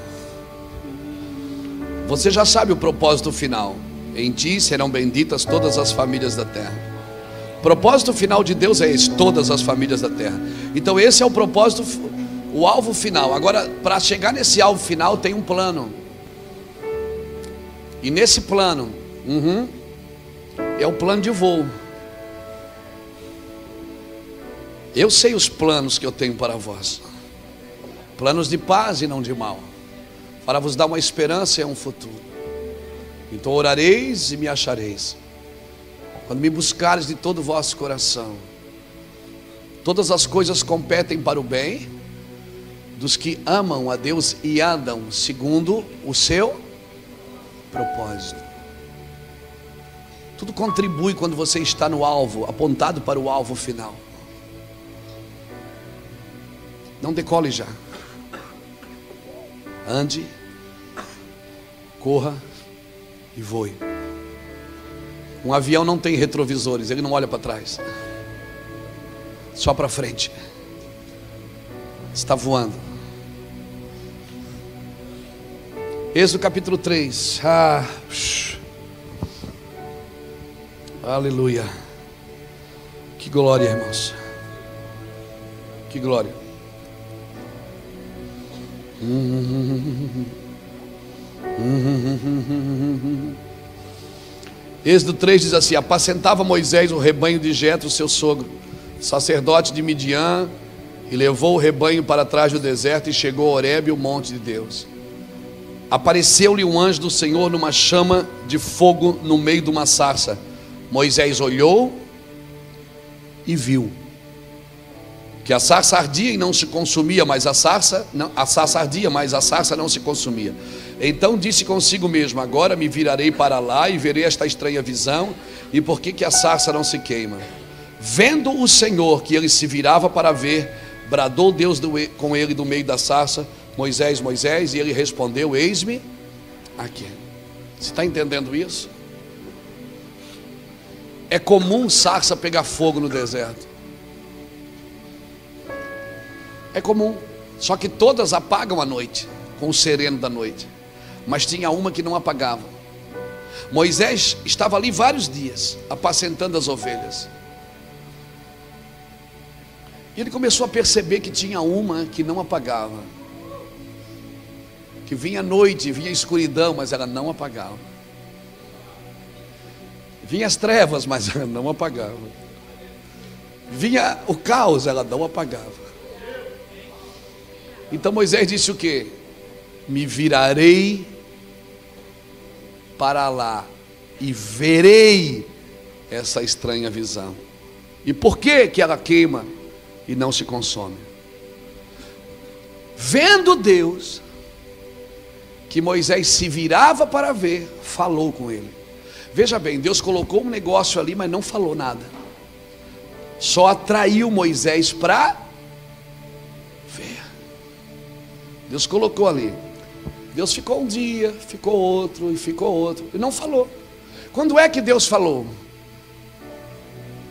S1: Você já sabe o propósito final. Em ti serão benditas todas as famílias da terra. O propósito final de Deus é esse: todas as famílias da terra. Então esse é o propósito, o alvo final. Agora, para chegar nesse alvo final tem um plano. E nesse plano, é o plano de voo. Eu sei os planos que eu tenho para vós, planos de paz e não de mal, para vos dar uma esperança e um futuro. Então orareis e me achareis, quando me buscares de todo o vosso coração. Todas as coisas competem para o bem dos que amam a Deus e andam segundo o seu propósito. Tudo contribui quando você está no alvo, apontado para o alvo final. Não decole já. Ande, corra e voe. Um avião não tem retrovisores, ele não olha para trás, só para frente. Está voando. Êxodo capítulo 3. Aleluia. Que glória, irmãos. Que glória. Êxodo 3 diz assim: apacentava Moisés o rebanho de Jetro, seu sogro, sacerdote de Midian, e levou o rebanho para trás do deserto e chegou a Horebe, o monte de Deus. Apareceu-lhe um anjo do Senhor numa chama de fogo no meio de uma sarça. Moisés olhou e viu que a sarça ardia e não se consumia, mas a sarça ardia, mas a sarça não se consumia. Então disse consigo mesmo: agora me virarei para lá e verei esta estranha visão, e por que a sarça não se queima? Vendo o Senhor que ele se virava para ver, bradou Deus com ele do meio da sarça: Moisés, Moisés. E ele respondeu: eis-me aqui. Você está entendendo isso? É comum sarça pegar fogo no deserto. É comum. Só que todas apagam à noite, com o sereno da noite. Mas tinha uma que não apagava. Moisés estava ali vários dias, apacentando as ovelhas. E ele começou a perceber que tinha uma que não apagava. Que vinha noite, vinha escuridão, mas ela não apagava. Vinha as trevas, mas ela não apagava. Vinha o caos, ela não apagava. Então Moisés disse o quê? Me virarei para lá e verei essa estranha visão. E por que que ela queima e não se consome? Vendo Deus que Moisés se virava para ver, falou com ele. Veja bem, Deus colocou um negócio ali, mas não falou nada. Só atraiu Moisés para ver. Deus colocou ali. Deus ficou um dia, ficou outro e ficou outro, e não falou. Quando é que Deus falou?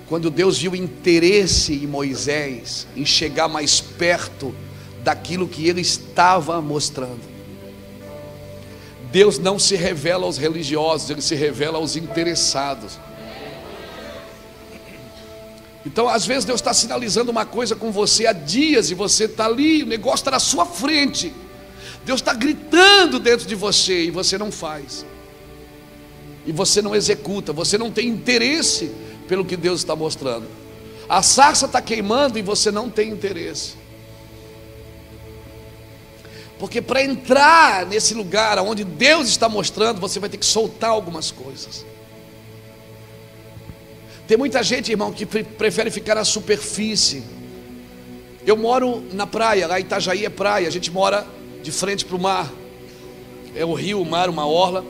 S1: Quando Deus viu interesse em Moisés, em chegar mais perto daquilo que ele estava mostrando. Deus não se revela aos religiosos, ele se revela aos interessados. Então às vezes Deus está sinalizando uma coisa com você há dias, e você está ali, o negócio está na sua frente. Deus está gritando dentro de você e você não faz. E você não executa, você não tem interesse pelo que Deus está mostrando. A sarça está queimando e você não tem interesse. Porque para entrar nesse lugar onde Deus está mostrando, você vai ter que soltar algumas coisas. Tem muita gente, irmão, que prefere ficar na superfície. Eu moro na praia, lá em Itajaí é praia, a gente mora de frente para o mar. É o rio, o mar, uma orla.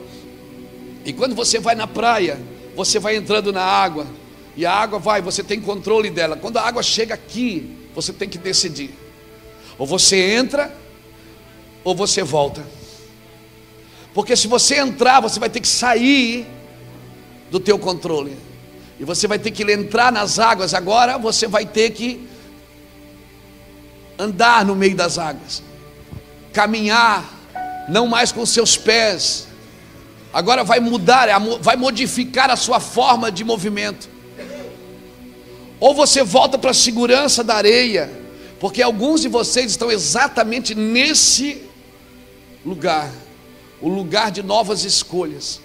S1: E quando você vai na praia, você vai entrando na água, e a água vai, você tem controle dela. Quando a água chega aqui, você tem que decidir: ou você entra, ou você volta. Porque se você entrar, você vai ter que sair do teu controle, e você vai ter que entrar nas águas. Agora você vai ter que andar no meio das águas, caminhar, não mais com seus pés. Agora vai mudar, vai modificar a sua forma de movimento. Ou você volta para a segurança da areia, porque alguns de vocês estão exatamente nesse lugar, o lugar de novas escolhas,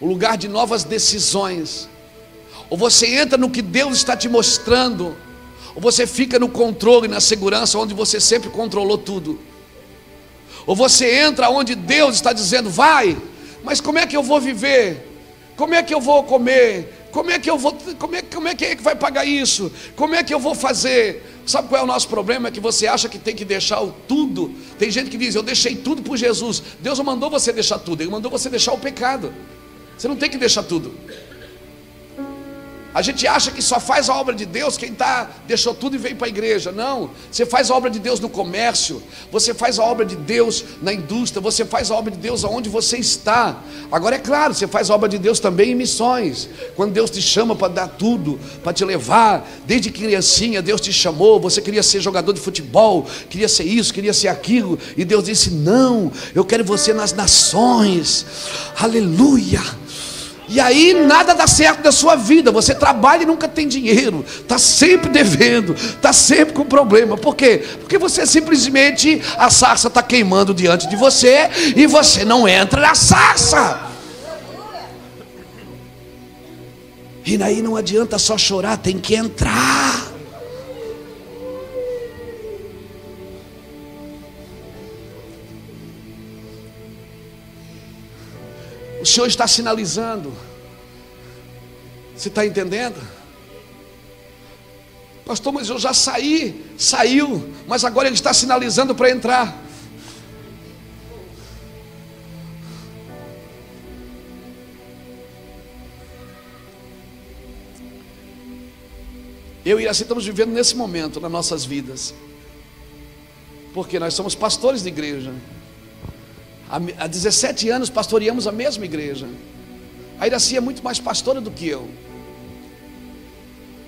S1: o lugar de novas decisões. Ou você entra no que Deus está te mostrando, ou você fica no controle, na segurança, onde você sempre controlou tudo. Ou você entra onde Deus está dizendo: vai, mas como é que eu vou viver? Como é que eu vou comer? Como é que eu vou, como é que vai pagar isso? Como é que eu vou fazer? Sabe qual é o nosso problema? É que você acha que tem que deixar o tudo. Tem gente que diz: eu deixei tudo por Jesus. Deus não mandou você deixar tudo, Ele mandou você deixar o pecado. Você não tem que deixar tudo. A gente acha que só faz a obra de Deus quem deixou tudo e veio para a igreja. Não, você faz a obra de Deus no comércio, você faz a obra de Deus na indústria, você faz a obra de Deus aonde você está. Agora é claro, você faz a obra de Deus também em missões. Quando Deus te chama para dar tudo, para te levar, desde criancinha Deus te chamou, você queria ser jogador de futebol, queria ser isso, queria ser aquilo, e Deus disse: não, eu quero você nas nações. Aleluia. E aí nada dá certo na sua vida. Você trabalha e nunca tem dinheiro, está sempre devendo, está sempre com problema. Por quê? Porque você simplesmente, a sarça está queimando diante de você, e você não entra na sarça. E aí não adianta só chorar, tem que entrar. O Senhor está sinalizando. Você está entendendo? Pastor, mas eu já saí. Saiu, mas agora ele está sinalizando para entrar. Eu e Iraci estamos vivendo nesse momento nas nossas vidas, porque nós somos pastores de igreja. Há 17 anos pastoreamos a mesma igreja. A Iraci é muito mais pastora do que eu.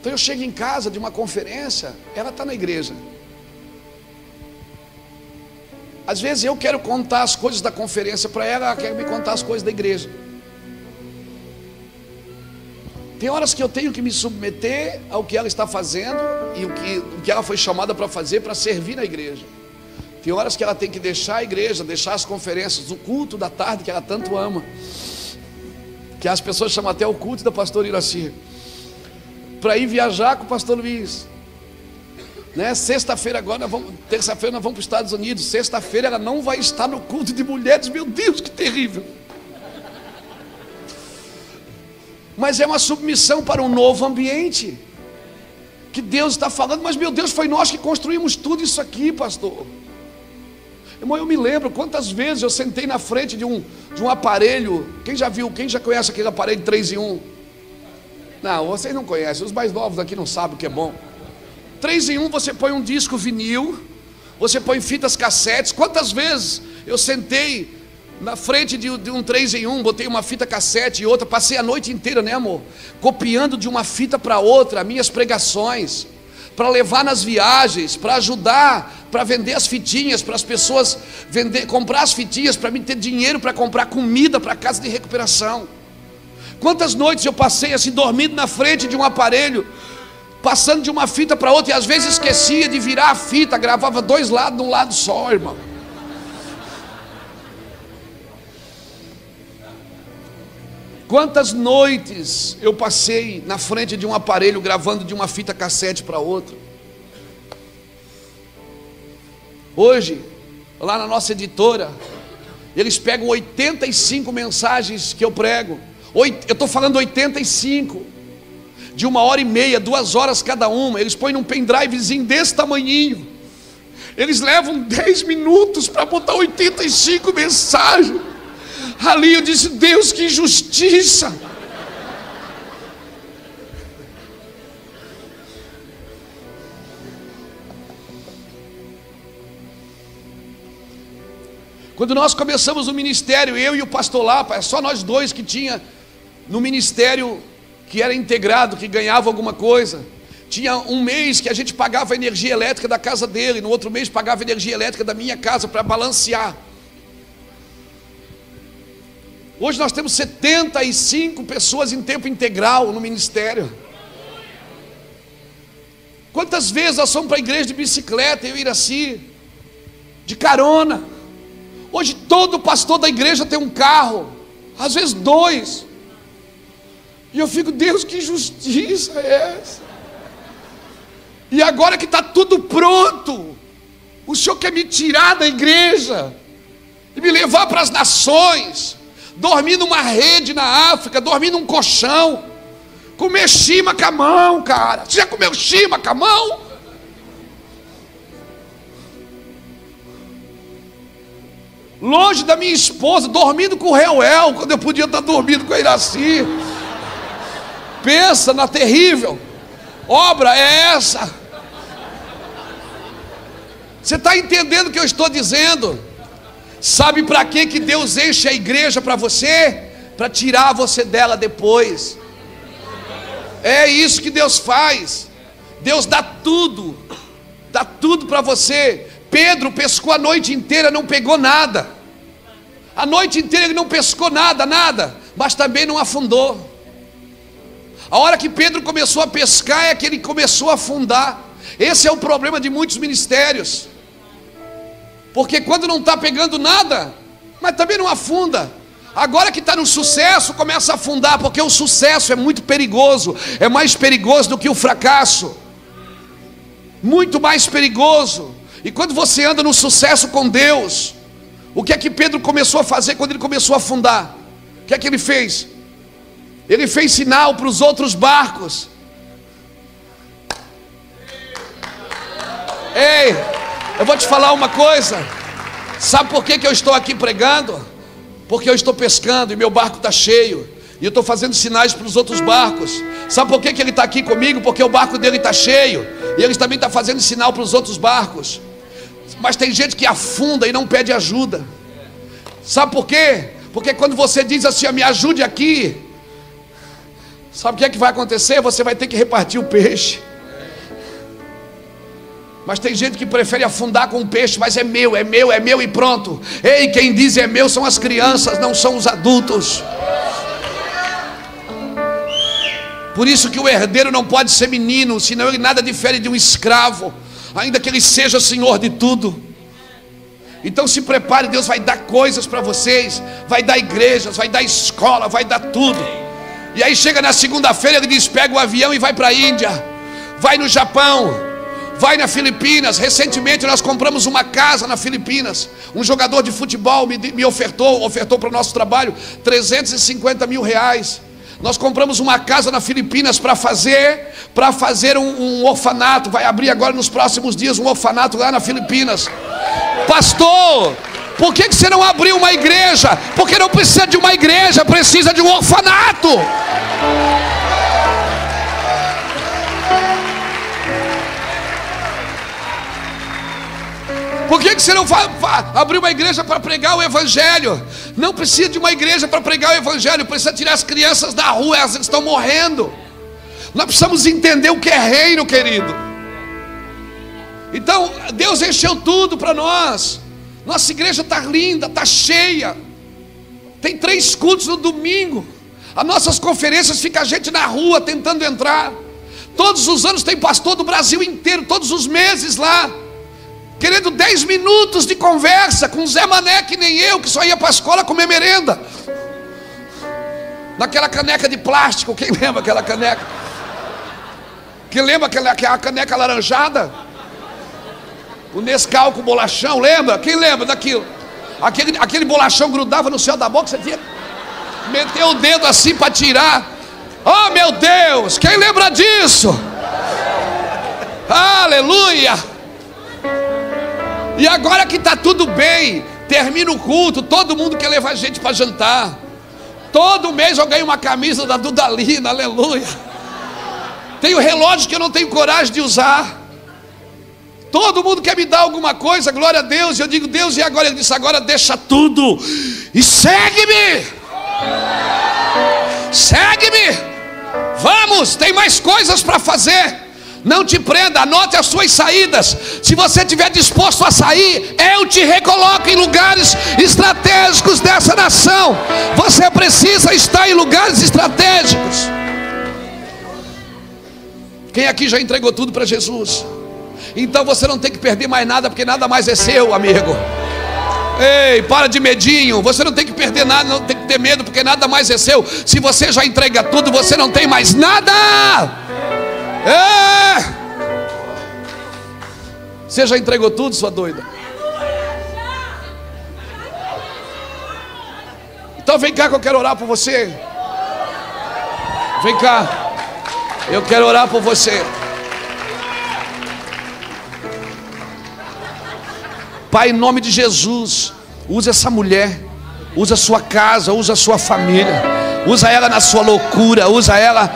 S1: Então eu chego em casa de uma conferência, ela está na igreja. Às vezes eu quero contar as coisas da conferência para ela, ela quer me contar as coisas da igreja. Tem horas que eu tenho que me submeter ao que ela está fazendo e o que ela foi chamada para fazer, para servir na igreja. Tem horas que ela tem que deixar a igreja, deixar as conferências, o culto da tarde que ela tanto ama, que as pessoas chamam até o culto da pastora Iraci, para ir viajar com o pastor Luiz, né? Sexta-feira agora, terça-feira nós vamos para os Estados Unidos. Sexta-feira ela não vai estar no culto de mulheres. Meu Deus, que terrível! Mas é uma submissão para um novo ambiente que Deus está falando. Mas meu Deus, foi nós que construímos tudo isso aqui, pastor. Irmão, eu me lembro quantas vezes eu sentei na frente de um aparelho. Quem já viu, quem já conhece aquele aparelho 3 em 1? Não, vocês não conhecem, os mais novos aqui não sabem o que é bom. 3 em 1, você põe um disco vinil, você põe fitas cassetes. Quantas vezes eu sentei na frente de um 3 em 1, botei uma fita cassete e outra, passei a noite inteira, né, amor? Copiando de uma fita para outra minhas pregações, para levar nas viagens, para ajudar, para vender as fitinhas, para as pessoas comprar as fitinhas, para mim ter dinheiro para comprar comida para a casa de recuperação. Quantas noites eu passei assim, dormindo na frente de um aparelho, passando de uma fita para outra, e às vezes esquecia de virar a fita, gravava 2 lados de um lado só, irmão. Quantas noites eu passei na frente de um aparelho, gravando de uma fita cassete para outra. Hoje, lá na nossa editora, eles pegam 85 mensagens que eu prego. Eu estou falando 85, de 1h30, 2 horas cada uma. Eles põem num pendrivezinho desse tamanhinho. Eles levam 10 minutos para botar 85 mensagens. Ali eu disse, Deus, que injustiça. Quando nós começamos o ministério, eu e o pastor Lapa, é só nós dois que tinha no ministério, que era integrado, que ganhava alguma coisa. Tinha um mês que a gente pagava a energia elétrica da casa dele, no outro mês pagava a energia elétrica da minha casa, para balancear. Hoje nós temos 75 pessoas em tempo integral no ministério. Quantas vezes nós fomos para a igreja de bicicleta, eu e Iraci, de carona. Hoje todo pastor da igreja tem um carro, às vezes 2. E eu fico, Deus, que injustiça é essa? E agora que está tudo pronto, o Senhor quer me tirar da igreja e me levar para as nações, dormir numa rede na África, dormir num colchão, comer chima com a mão, cara. Você já comeu chima com a mão? Longe da minha esposa, dormindo com o Reuel, quando eu podia estar dormindo com a Iraci. Pensa na terrível obra é essa. Você está entendendo o que eu estou dizendo? Sabe para que Deus enche a igreja para você? Para tirar você dela depois. É isso que Deus faz. Deus dá tudo para você. Pedro pescou a noite inteira, não pegou nada. A noite inteira ele não pescou nada, mas também não afundou. A hora que Pedro começou a pescar é que ele começou a afundar. Esse é o problema de muitos ministérios, porque quando não está pegando nada, mas também não afunda. Agora que está no sucesso, começa a afundar, porque o sucesso é muito perigoso. É mais perigoso do que o fracasso, muito mais perigoso. E quando você anda no sucesso com Deus, o que é que Pedro começou a fazer quando ele começou a afundar? O que é que ele fez? Ele fez sinal para os outros barcos. Ei, eu vou te falar uma coisa. Sabe por que eu estou aqui pregando? Porque eu estou pescando e meu barco está cheio. E eu estou fazendo sinais para os outros barcos. Sabe por que ele está aqui comigo? Porque o barco dele está cheio. E ele também está fazendo sinal para os outros barcos. Mas tem gente que afunda e não pede ajuda. Sabe por quê? Porque quando você diz assim, me ajude aqui, sabe o que é que vai acontecer? Você vai ter que repartir o peixe. Mas tem gente que prefere afundar com o peixe, mas é meu e pronto. Ei, quem diz é meu são as crianças, não são os adultos. Por isso que o herdeiro não pode ser menino, senão ele nada difere de um escravo, ainda que ele seja senhor de tudo. Então se prepare, Deus vai dar coisas para vocês, vai dar igrejas, vai dar escola, vai dar tudo. E aí chega na segunda-feira, ele diz, pega o avião e vai para a Índia, vai no Japão, vai na Filipinas. Recentemente nós compramos uma casa na Filipinas. Um jogador de futebol me ofertou para o nosso trabalho 350 mil reais. Nós compramos uma casa na Filipinas para fazer um orfanato. Vai abrir agora nos próximos dias um orfanato lá na Filipinas. Pastor, por que você não abriu uma igreja? Porque não precisa de uma igreja, precisa de um orfanato. Por que você não abrir uma igreja para pregar o evangelho? Não precisa de uma igreja para pregar o evangelho, precisa tirar as crianças da rua, elas estão morrendo. Nós precisamos entender o que é reino, querido. Então Deus encheu tudo para nós. Nossa igreja está linda, está cheia. Tem 3 cultos no domingo. As nossas conferências fica a gente na rua tentando entrar. Todos os anos tem pastor do Brasil inteiro, todos os meses lá, querendo 10 minutos de conversa com Zé Mané, que nem eu, que só ia para a escola comer merenda naquela caneca de plástico. Quem lembra aquela caneca? Quem lembra aquela caneca alaranjada? O Nescau com bolachão, lembra? Quem lembra daquilo? Aquele bolachão grudava no céu da boca, você tinha que meter o dedo assim para tirar. Oh meu Deus, quem lembra disso? Aleluia! E agora que está tudo bem, termina o culto, todo mundo quer levar gente para jantar. Todo mês eu ganho uma camisa da Dudalina, aleluia. Tenho relógio que eu não tenho coragem de usar. Todo mundo quer me dar alguma coisa, glória a Deus. E eu digo, Deus, e agora? Ele disse, agora deixa tudo e segue-me. Segue-me. Vamos, tem mais coisas para fazer. Não te prenda, anote as suas saídas. Se você estiver disposto a sair, eu te recoloco em lugares estratégicos dessa nação. Você precisa estar em lugares estratégicos. Quem aqui já entregou tudo para Jesus? Então você não tem que perder mais nada, porque nada mais é seu, amigo. Ei, para de medinho. Você não tem que perder nada, não tem que ter medo, porque nada mais é seu. Se você já entrega tudo, você não tem mais nada. Você já entregou tudo, sua doida? Então vem cá que eu quero orar por você. Vem cá, eu quero orar por você. Pai, em nome de Jesus, usa essa mulher, usa a sua casa, usa a sua família, usa ela na sua loucura, usa ela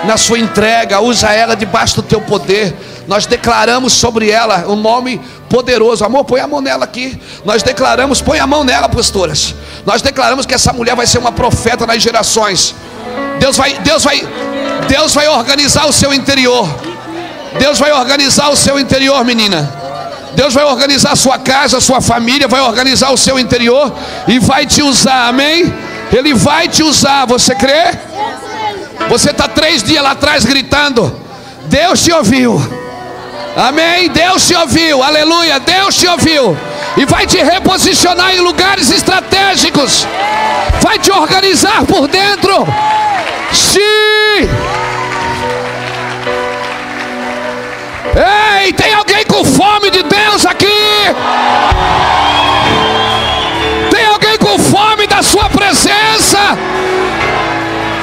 S1: na sua entrega, usa ela debaixo do teu poder. Nós declaramos sobre ela um nome poderoso. Amor, põe a mão nela aqui. Nós declaramos, põe a mão nela, pastoras. Nós declaramos que essa mulher vai ser uma profeta nas gerações. Deus vai organizar o seu interior. Deus vai organizar o seu interior, menina. Deus vai organizar a sua casa, a sua família, vai organizar o seu interior e vai te usar, amém? Ele vai te usar, você crê? Você está 3 dias lá atrás gritando, Deus te ouviu, amém? Deus te ouviu, aleluia, Deus te ouviu. E vai te reposicionar em lugares estratégicos, vai te organizar por dentro. Sim. Ei, tem alguém com fome de Deus aqui? Tem alguém com fome da sua presença?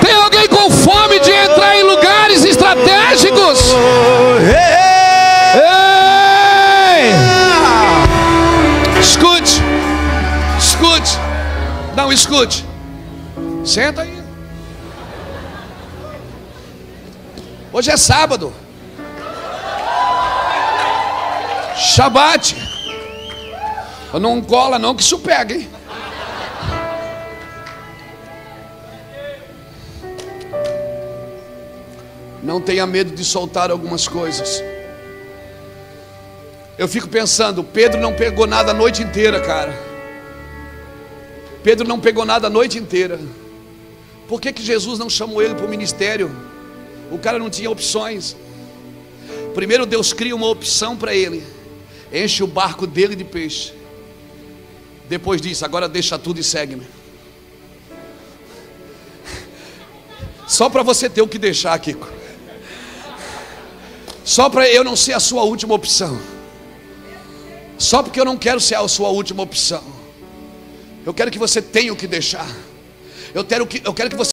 S1: Tem alguém com fome de entrar em lugares estratégicos? Não, escute. Senta aí. Hoje é sábado. Shabat. Não cola não que isso pega, hein? Não tenha medo de soltar algumas coisas. Eu fico pensando, Pedro não pegou nada a noite inteira, cara. Pedro não pegou nada a noite inteira. Por que Jesus não chamou ele para o ministério? O cara não tinha opções. Primeiro Deus cria uma opção para ele. Enche o barco dele de peixe. Depois disso, agora deixa tudo e segue-me. Só para você ter o que deixar, Kiko. Só para eu não ser a sua última opção. Só porque eu não quero ser a sua última opção. Eu quero que você tenha o que deixar. Eu quero que você